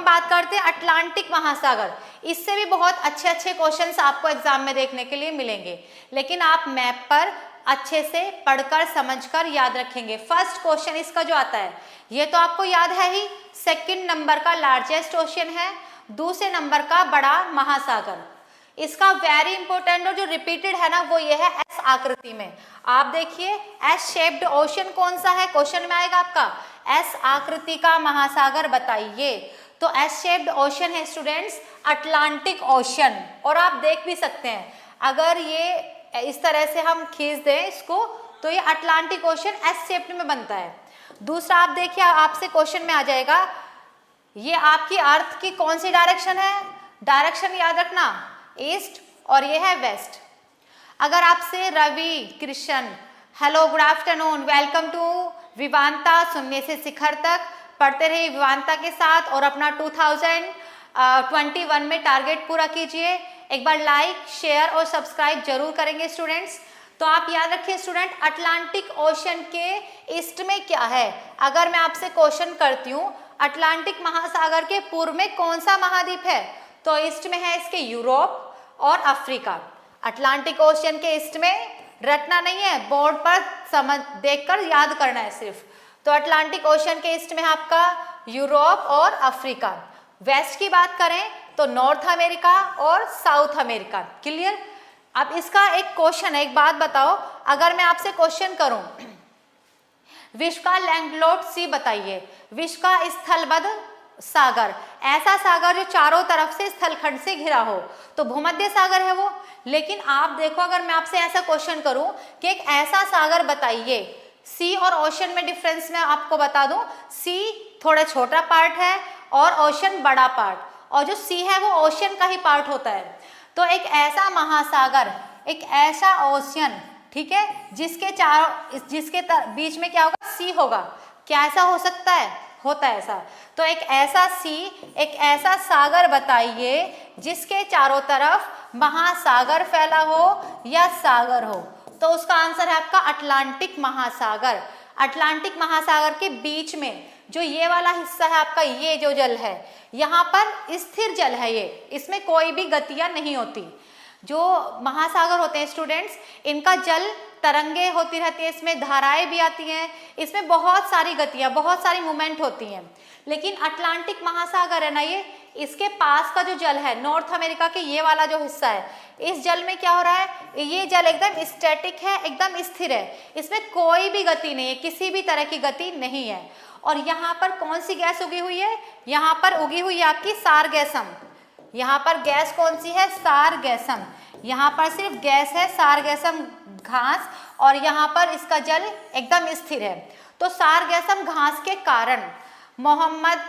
बात करते हैं अटलांटिक महासागर। इससे भी बहुत अच्छे अच्छे क्वेश्चंस आपको एग्जाम में देखने के लिए मिलेंगे, लेकिन आप मैप पर अच्छे से पढ़कर समझकर याद रखेंगे। फर्स्ट क्वेश्चन इसका जो आता है ये तो आपको याद है ही, सेकंड नंबर का लार्जेस्ट ओशियन है, दूसरे नंबर का बड़ा महासागर। इसका वेरी इंपॉर्टेंट और जो रिपीटेड है ना वो ये है एस आकृति में। आप देखिए एस शेप्ड ओशियन कौन सा है, क्वेश्चन में आएगा आपका एस आकृति का महासागर बताइए। तो एस शेप्ड ओशियन है स्टूडेंट्स अटलांटिक ओशियन। और आप देख भी सकते हैं अगर ये इस तरह से हम खींच दें इसको तो ये अटलांटिक ओशियन एस शेप्ड में बनता है। दूसरा आप देखिए आपसे क्वेश्चन में आ जाएगा ये आपकी अर्थ की कौन सी डायरेक्शन है, डायरेक्शन याद रखना ईस्ट और ये है वेस्ट। अगर आपसे Ravi Krishna hello good afternoon welcome to Vivanta शून्य से शिखर तक, पढ़ते रहिए विवांता के साथ और अपना 2021 में टारगेट पूरा कीजिए। एक बार लाइक शेयर और सब्सक्राइब जरूर करेंगे स्टूडेंट्स। तो आप याद रखिए स्टूडेंट अटलांटिक ओशियन के ईस्ट में क्या है। अगर मैं आपसे क्वेश्चन करती हूँ अटलांटिक महासागर के पूर्व में कौन सा महाद्वीप है, तो ईस्ट में है इसके यूरोप और अफ्रीका। अटलांटिक ओशियन के ईस्ट में रटना नहीं है, बोर्ड पर समझ देखकर याद करना है सिर्फ। तो अटलांटिक ओशियन के ईस्ट में है आपका यूरोप और अफ्रीका। वेस्ट की बात करें तो नॉर्थ अमेरिका और साउथ अमेरिका। क्लियर। अब इसका एक क्वेश्चन है, एक बात बताओ, अगर मैं आपसे क्वेश्चन करूं विश्व का लैंडलॉर्ड सी बताइए, विश्व का स्थलबद्ध सागर, ऐसा सागर जो चारों तरफ से स्थलखंड से घिरा हो, तो भूमध्य सागर है वो। लेकिन आप देखो अगर मैं आपसे ऐसा क्वेश्चन करूं कि एक ऐसा सागर बताइए, सी और ओशन में डिफरेंस मैं आपको बता दूं, सी थोड़ा छोटा पार्ट है और ओशन बड़ा पार्ट, और जो सी है वो ओशन का ही पार्ट होता है। तो एक ऐसा महासागर, एक ऐसा ओशियन, ठीक है, जिसके बीच में क्या होगा, सी होगा। क्या ऐसा हो सकता है, होता है ऐसा। तो एक ऐसा सी, एक ऐसा सागर बताइए जिसके चारों तरफ महासागर फैला हो या सागर हो, तो उसका आंसर है आपका अटलांटिक महासागर। अटलांटिक महासागर के बीच में जो ये वाला हिस्सा है आपका, ये जो जल है यहाँ पर स्थिर जल है, ये इसमें कोई भी गतियां नहीं होती। जो महासागर होते हैं स्टूडेंट्स, इनका जल तरंगे होती रहती है, इसमें धाराएं भी आती हैं, इसमें बहुत सारी गतियां, बहुत सारी मूवमेंट होती हैं। लेकिन अटलांटिक महासागर है ना, ये इसके पास का जो जल है, नॉर्थ अमेरिका के ये वाला जो हिस्सा है, इस जल में क्या हो रहा है, ये जल एकदम स्टैटिक है, एकदम स्थिर है, इसमें कोई भी गति नहीं है, किसी भी तरह की गति नहीं है। और यहाँ पर कौन सी गैस उगी हुई है, यहाँ पर उगी हुई है आपकी सारगैसम। यहाँ पर गैस कौन सी है, सारगैसम। यहाँ पर सिर्फ गैस है सारगैसम घास, और यहाँ पर इसका जल एकदम स्थिर है। तो सारगैसम घास के कारण Mohammad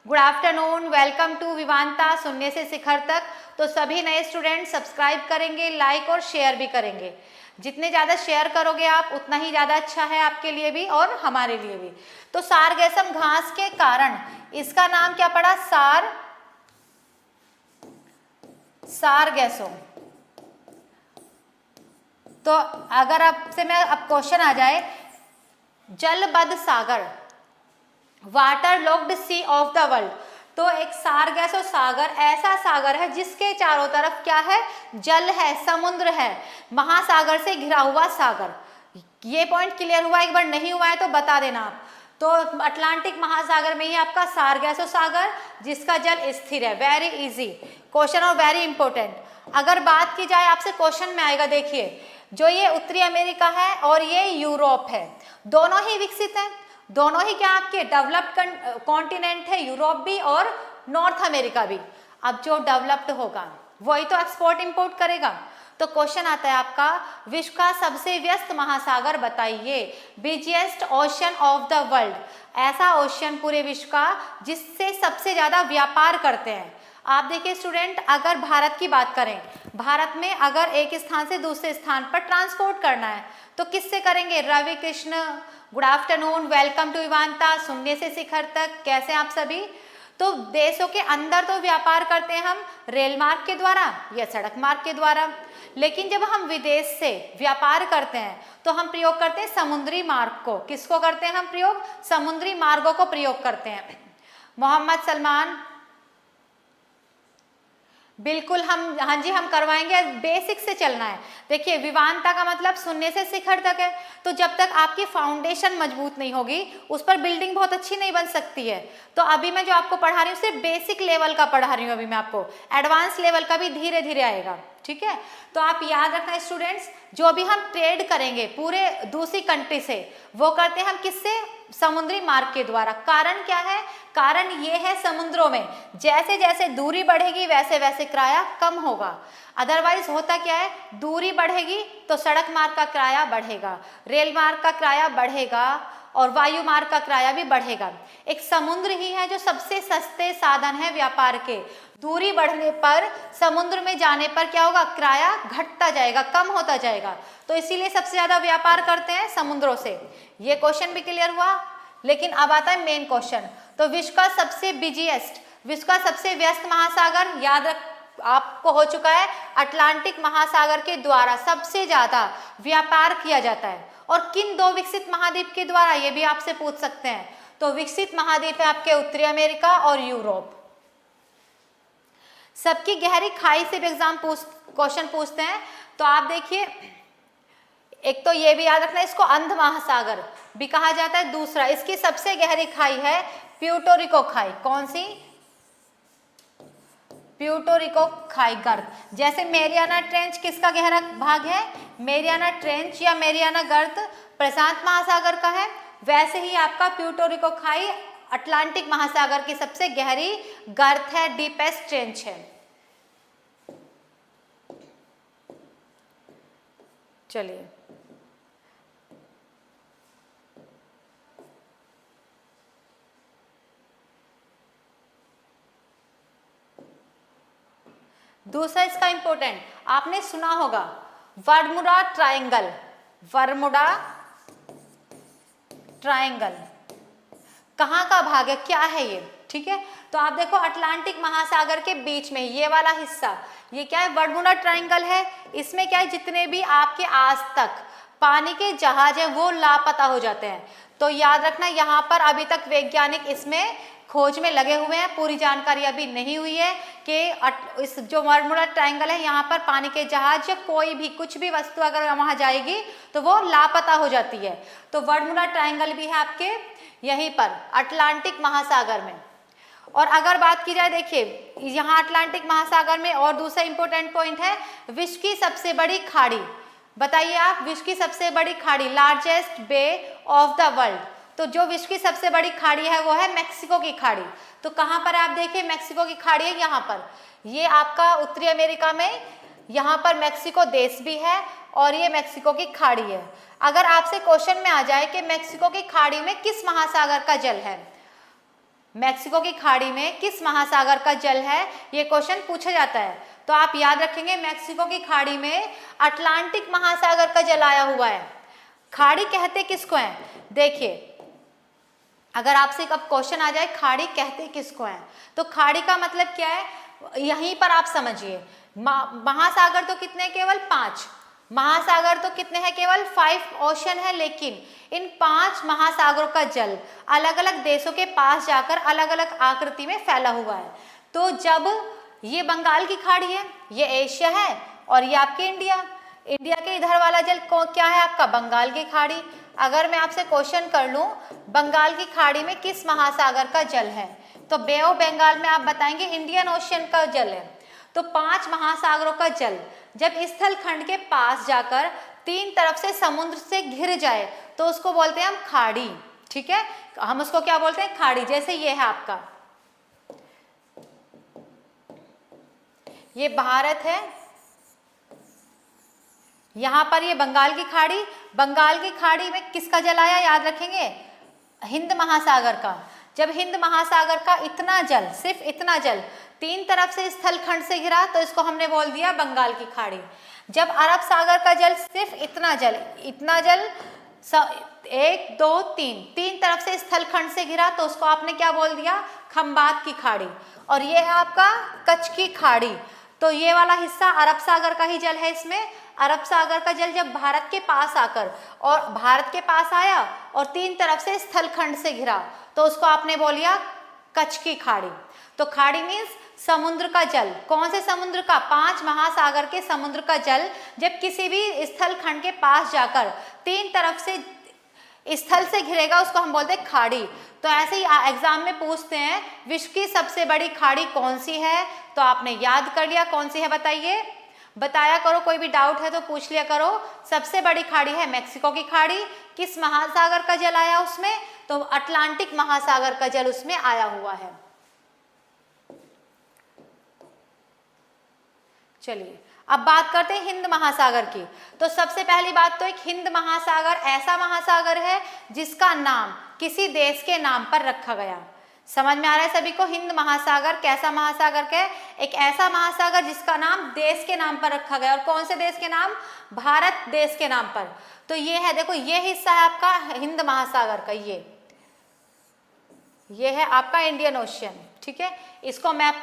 good afternoon welcome to Vivanta शून्य से शिखर तक। तो सभी नए स्टूडेंट सब्सक्राइब करेंगे, लाइक और शेयर भी करेंगे। जितने ज़्यादा शेयर करोगे आप उतना ही ज़्यादा अच्छा है आपके लिए भी और हमारे लिए भी। तो सारगैसम घास के कारण इसका नाम क्या पड़ा, सारगैसम। तो अगर आपसे मैं अब क्वेश्चन आ जाए, जलबद्ध सागर, water locked sea of the world, तो एक सारगैसो सागर ऐसा सागर है जिसके चारों तरफ क्या है, जल है, समुद्र है, महासागर से घिरा हुआ सागर। ये पॉइंट क्लियर हुआ, एक बार नहीं हुआ है तो बता देना आप। तो अटलांटिक महासागर में ही आपका सारगैसो सागर जिसका जल स्थिर है। वेरी इजी क्वेश्चन और वेरी इंपॉर्टेंट। अगर बात की जाए, आपसे क्वेश्चन में आएगा, देखिए जो ये उत्तरी अमेरिका है और ये यूरोप है, दोनों ही विकसित हैं, दोनों ही क्या आपके डेवलप्ड कॉन्टिनेंट है, यूरोप भी और नॉर्थ अमेरिका भी। अब जो डेवलप्ड होगा वही तो एक्सपोर्ट इंपोर्ट करेगा। तो क्वेश्चन आता है आपका, विश्व का सबसे व्यस्त महासागर बताइए, busiest ocean of the world, ऐसा ओशन पूरे विश्व का जिससे सबसे ज्यादा व्यापार करते हैं। आप देखिए स्टूडेंट, अगर भारत की बात करें, भारत में अगर एक स्थान से दूसरे स्थान पर ट्रांसपोर्ट करना है तो किससे करेंगे, Ravi Krishna good afternoon welcome to Vivanta शून्य से शिखर तक। कैसे आप सभी। तो देशों के अंदर तो व्यापार करते हैं हम रेल मार्ग के द्वारा या सड़क मार्ग के द्वारा, लेकिन जब हम विदेश से व्यापार करते हैं तो हम प्रयोग करते हैं समुद्री मार्ग को। किसको करते हैं हम प्रयोग, समुद्री मार्गों को प्रयोग करते हैं। मोहम्मद सलमान बिल्कुल हम, हाँ जी, हम करवाएंगे। बेसिक से चलना है। देखिए, विवानता का मतलब शून्य से शिखर तक है। तो जब तक आपकी फाउंडेशन मजबूत नहीं होगी, उस पर बिल्डिंग बहुत अच्छी नहीं बन सकती है। तो अभी मैं जो आपको पढ़ा रही हूँ सिर्फ बेसिक लेवल का पढ़ा रही हूँ, अभी मैं आपको एडवांस लेवल का भी धीरे धीरे आएगा, ठीक है। तो आप याद रखना स्टूडेंट्स, जो भी हम ट्रेड करेंगे पूरे दूसरी कंट्री से, वो करते हैं हम किससे? समुद्री मार्ग के द्वारा। कारण क्या है? कारण ये है, समुद्रों में जैसे जैसे दूरी बढ़ेगी वैसे वैसे किराया कम होगा। अदरवाइज होता क्या है, दूरी बढ़ेगी तो सड़क मार्ग का किराया बढ़ेगा, रेल मार्ग का किराया बढ़ेगा और वायु मार्ग का किराया भी बढ़ेगा। एक समुद्र ही है जो सबसे सस्ते साधन है व्यापार के। दूरी बढ़ने पर, समुद्र में जाने पर क्या होगा? किराया घटता जाएगा, कम होता जाएगा। तो इसीलिए सबसे ज्यादा व्यापार करते हैं समुद्रों से। ये क्वेश्चन भी क्लियर हुआ। लेकिन अब आता है मेन क्वेश्चन। तो विश्व का सबसे बिजीएस्ट, विश्व का सबसे व्यस्त महासागर, याद रख आपको हो चुका है, अटलांटिक महासागर के द्वारा सबसे ज्यादा व्यापार किया जाता है। और किन दो विकसित महाद्वीप के द्वारा, ये भी आपसे पूछ सकते हैं। तो विकसित महाद्वीप है आपके उत्तरी अमेरिका और यूरोप। सबकी गहरी खाई से भी एग्जाम क्वेश्चन पूछते हैं। तो आप देखिए, एक तो ये भी याद रखना, इसको अंध महासागर भी कहा जाता है। दूसरा, इसकी सबसे गहरी खाई है प्यूर्टो रिको खाई। कौन सी? प्यूर्टो रिको खाई गर्त। जैसे मेरियाना ट्रेंच किसका गहरा भाग है? मेरियाना ट्रेंच या मेरियाना गर्त प्रशांत महासागर का है। वैसे ही आपका प्यूर्टो रिको खाई अटलांटिक महासागर की सबसे गहरी गर्त है, डीपेस्ट ट्रेंच है। चलिए, दूसरा इसका इंपॉर्टेंट, आपने सुना होगा बर्मुडा ट्रायंगल। बर्मुडा ट्रायंगल कहाँ का भाग है, क्या है ये? ठीक है, तो आप देखो अटलांटिक महासागर के बीच में ये वाला हिस्सा, ये क्या है? बर्मुडा ट्रायंगल है। इसमें क्या है, जितने भी आपके आज तक पानी के जहाज हैं वो लापता हो जाते हैं। तो याद रखना, यहाँ पर अभी तक वैज्ञानिक इसमें खोज में लगे हुए हैं। पूरी जानकारी अभी नहीं हुई है कि इस जो बर्मुडा ट्रायंगल है, यहाँ पर पानी के जहाज या कोई भी कुछ भी वस्तु अगर वहाँ जाएगी तो वो लापता हो जाती है। तो बर्मुडा ट्रायंगल भी है आपके यहीं पर अटलांटिक महासागर में। और अगर बात की जाए, देखिए यहाँ अटलांटिक महासागर में और दूसरा इंपॉर्टेंट पॉइंट है, विश्व की सबसे बड़ी खाड़ी। बताइए आप, विश्व की सबसे बड़ी खाड़ी, largest bay of the world. तो जो विश्व की सबसे बड़ी खाड़ी है वो है मैक्सिको की खाड़ी। तो कहाँ पर आप देखिए मैक्सिको की खाड़ी है, यहाँ पर। ये आपका उत्तरी अमेरिका में, यहाँ पर मैक्सिको देश भी है और ये मैक्सिको की खाड़ी है। अगर आपसे क्वेश्चन में आ जाए कि मैक्सिको की खाड़ी में किस महासागर का जल है, मैक्सिको की खाड़ी में किस महासागर का जल है, ये क्वेश्चन पूछा जाता है। तो आप याद रखेंगे मैक्सिको की खाड़ी में अटलांटिक महासागर का जल आया हुआ है। खाड़ी कहते किसको हैं? देखिए, अगर आपसे कब क्वेश्चन आ जाए खाड़ी कहते किसको हैं, तो खाड़ी का मतलब क्या है, यहीं पर आप समझिए। महासागर तो कितने? केवल 5 महासागर। तो कितने हैं? केवल 5 ओशन है। लेकिन इन 5 महासागरों का जल अलग अलग देशों के पास जाकर अलग अलग आकृति में फैला हुआ है। तो जब ये बंगाल की खाड़ी है, ये एशिया है और ये आपके इंडिया के इधर वाला जल क्या है आपका? बंगाल की खाड़ी। अगर मैं आपसे क्वेश्चन कर लूं बंगाल की खाड़ी में किस महासागर का जल है, तो बे ऑफ बंगाल में आप बताएंगे इंडियन ओशन का जल है। तो 5 महासागरों का जल जब स्थल खंड के पास जाकर 3 तरफ से समुद्र से घिर जाए तो उसको बोलते हैं हम खाड़ी। ठीक है, हम उसको क्या बोलते हैं? खाड़ी। जैसे ये है आपका, ये भारत है, यहाँ पर ये बंगाल की खाड़ी। बंगाल की खाड़ी में किसका जल आया? याद रखेंगे, हिंद महासागर का। जब हिंद महासागर का इतना जल, सिर्फ इतना जल 3 तरफ से स्थल खंड से घिरा तो इसको हमने बोल दिया बंगाल की खाड़ी। जब अरब सागर का जल सिर्फ इतना जल 1 2 3 तरफ से स्थल खंड से घिरा तो उसको आपने क्या बोल दिया? खंबात की खाड़ी। और ये है आपका कच्छ की खाड़ी। तो ये वाला हिस्सा अरब सागर का ही जल है। इसमें अरब सागर का जल जब भारत के पास आकर और भारत के पास आया और 3 तरफ से स्थल खंड से घिरा तो उसको आपने बोलिया कच्छ की खाड़ी। तो खाड़ी मीन्स समुद्र का जल। कौन से समुद्र का? 5 महासागर के समुद्र का जल जब किसी भी स्थल खंड के पास जाकर 3 तरफ से स्थल से घिरेगा उसको हम बोलते हैं खाड़ी। तो ऐसे ही एग्जाम में पूछते हैं विश्व की सबसे बड़ी खाड़ी कौन सी है, तो आपने याद कर लिया कौन सी है, बताइए, बताया करो, कोई भी डाउट है तो पूछ लिया करो। सबसे बड़ी खाड़ी है मैक्सिको की खाड़ी। किस महासागर का जल आया उसमें? तो अटलांटिक महासागर का जल उसमें आया हुआ है। चलिए अब बात करते हैं हिंद महासागर की। तो सबसे पहली बात तो एक हिंद महासागर ऐसा महासागर है जिसका नाम किसी देश के नाम पर रखा गया। समझ में आ रहा है सभी को? हिंद महासागर कैसा महासागर है? एक ऐसा महासागर जिसका नाम देश के नाम पर रखा गया। और कौन से देश के नाम? भारत देश के नाम पर। तो ये है, देखो ये हिस्सा है आपका हिंद महासागर का, ये है आपका इंडियन ओशियन। ठीक है, इसको मैप